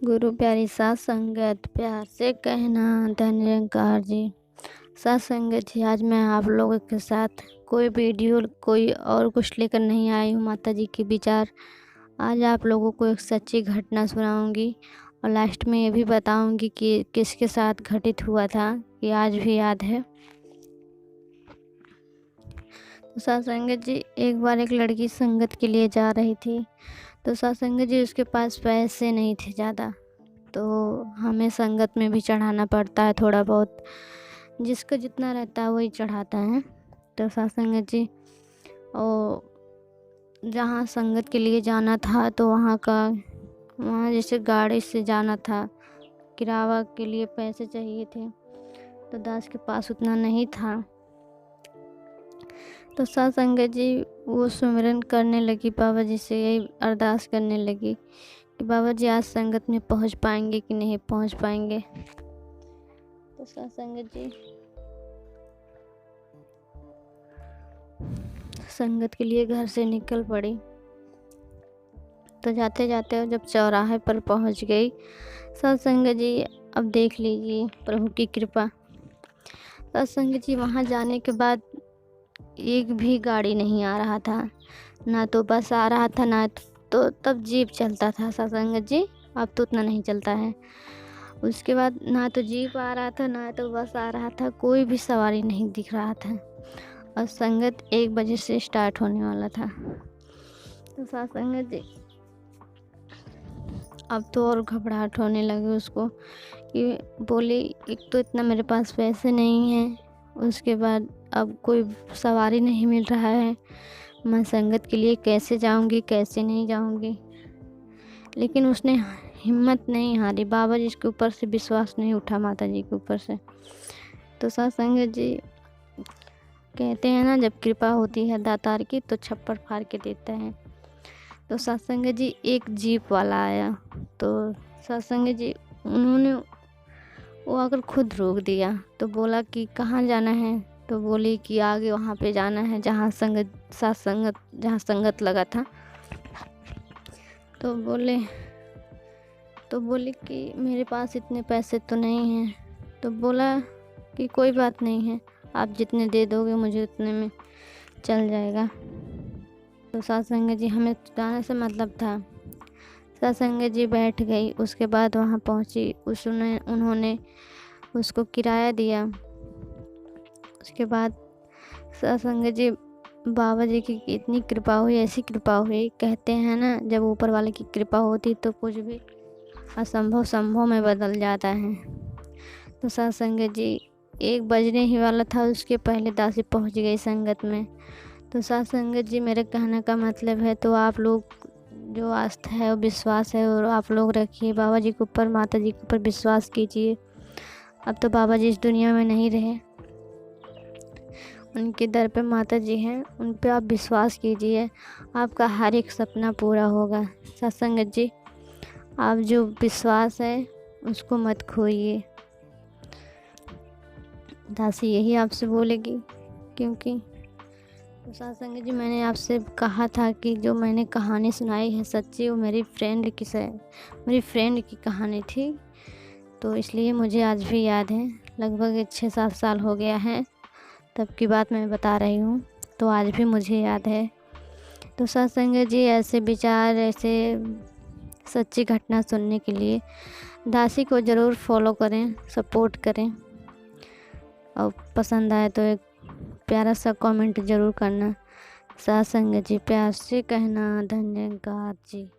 गुरु प्यारी सात संगत, प्यार से कहना धन निरंकार जी। सात संगत जी, आज मैं आप लोगों के साथ कोई वीडियो कोई और कुछ लेकर नहीं आई हूँ। माता जी के विचार आज आप लोगों को एक सच्ची घटना सुनाऊंगी और लास्ट में ये भी बताऊंगी कि किसके साथ घटित हुआ था, ये आज भी याद है। तो सात संगत जी, एक बार एक लड़की संगत के लिए जा रही थी। तो सात संगत जी, उसके पास पैसे नहीं थे ज़्यादा, तो हमें संगत में भी चढ़ाना पड़ता है थोड़ा बहुत, जिसका जितना रहता है वही चढ़ाता है। तो सात संगत जी, और जहाँ संगत के लिए जाना था तो वहाँ जैसे गाड़ी से जाना था, किराया के लिए पैसे चाहिए थे, तो दास के पास उतना नहीं था। तो सात संगत जी वो सुमिरन करने लगी, बाबा जी से यही अरदास करने लगी कि बाबा जी आज संगत में पहुंच पाएंगे कि नहीं पहुंच पाएंगे। तो सात संगत जी संगत के लिए घर से निकल पड़ी। तो जाते जाते जब चौराहे पर पहुंच गई, सात संगत जी अब देख लीजिए प्रभु की कृपा। सात संगत जी वहाँ जाने के बाद एक भी गाड़ी नहीं आ रहा था, ना तो बस आ रहा था, ना तो तब जीप चलता था। सात संगत जी अब तो उतना नहीं चलता है। उसके बाद ना तो जीप आ रहा था, ना तो बस आ रहा था, कोई भी सवारी नहीं दिख रहा था और संगत 1 बजे से स्टार्ट होने वाला था। तो सात संगत जी अब तो और घबराहट होने लगी उसको कि बोली, एक तो इतना मेरे पास पैसे नहीं हैं, उसके बाद अब कोई सवारी नहीं मिल रहा है, मैं संगत के लिए कैसे जाऊंगी, कैसे नहीं जाऊंगी। लेकिन उसने हिम्मत नहीं हारी, बाबा जी के ऊपर से विश्वास नहीं उठा, माता जी के ऊपर से। तो सात संगत जी कहते हैं ना, जब कृपा होती है दातार की तो छप्पर फाड़ के देता है। तो सात संगत जी एक जीप वाला आया, तो सात संगत जी वो आकर खुद रोक दिया। तो बोला कि कहाँ जाना है, तो बोली कि आगे वहाँ पे जाना है जहाँ जहाँ संगत लगा था। तो बोले कि मेरे पास इतने पैसे तो नहीं हैं। तो बोला कि कोई बात नहीं है, आप जितने दे दोगे मुझे उतने में चल जाएगा। तो सात संगत जी हमें जाने से मतलब था। सात संगत जी बैठ गई, उसके बाद वहाँ पहुँची, उन्होंने उसको किराया दिया। उसके बाद सात संगत जी बाबा जी की इतनी कृपा हुई, ऐसी कृपा हुई, कहते हैं ना जब ऊपर वाले की कृपा होती तो कुछ भी असंभव संभव में बदल जाता है। तो सात संगत जी 1 बजने ही वाला था, उसके पहले दासी पहुंच गई संगत में। तो सात संगत जी मेरे कहने का मतलब है, तो आप लोग जो आस्था है और विश्वास है और आप लोग रखिए, बाबा जी के ऊपर, माता जी के ऊपर विश्वास कीजिए। अब तो बाबा जी इस दुनिया में नहीं रहे, उनके दर पे माता जी हैं, उन पे आप विश्वास कीजिए, आपका हर एक सपना पूरा होगा। सात संगत जी आप जो विश्वास है उसको मत खोइए, दासी यही आपसे बोलेगी। क्योंकि तो सात संगत जी मैंने आपसे कहा था कि जो मैंने कहानी सुनाई है सच्ची, वो मेरी फ्रेंड की कहानी थी, तो इसलिए मुझे आज भी याद है। लगभग 6-7 साल हो गया है तब की बात मैं बता रही हूँ, तो आज भी मुझे याद है। तो सात संगत जी ऐसे विचार, ऐसे सच्ची घटना सुनने के लिए दासी को ज़रूर फॉलो करें, सपोर्ट करें, और पसंद आए तो एक प्यारा सा कमेंट ज़रूर करना। सात संगत जी प्यार से कहना धन्यवाद जी।